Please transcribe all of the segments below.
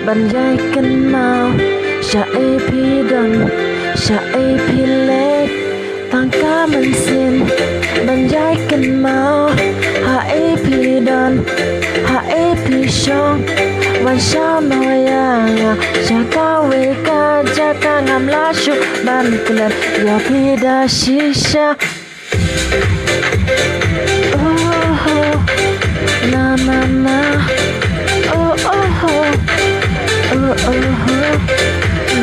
บรรยายกันเมาชาเอพีดอนชาเอพีเล็กตั้งกามันสิ้นบรรยายกันเมาหาเอพีดอนหาเอพีชงวันเช้าน้อยยังจากาเวกาจากางามลาชุบันกลัดยาพีดาชิชาโอ้โหนานานาโอ้โอ้โหโอ้โอ้โห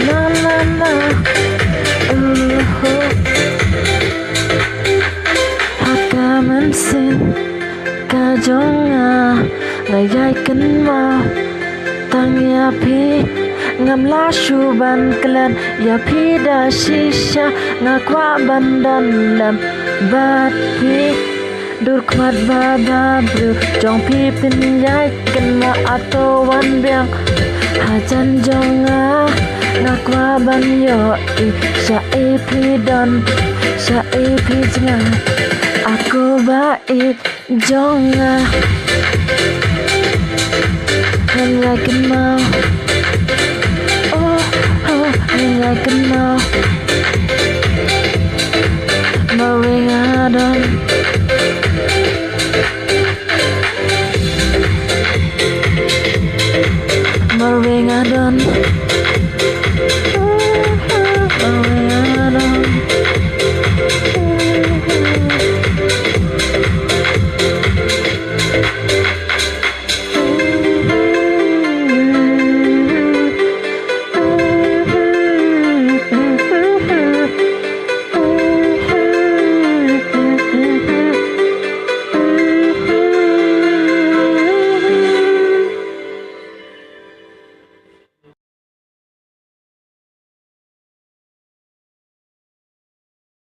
นานานาโอ้โหหากามันสิ้นกาจงงายายกันมาตั้งยาพีงามลาชูบันกลันยาพีดาชิชางากว่าบันดันลำบาดพีดูดขวัดบาบาบรูจงพีเป็นยายกันมาอัตโตวันเบียงหาจันจงงากว่าบันโยอีชาเอพีดอนชาเอพีจงาaku baik jonga hanya kenal oh oh hanya kenal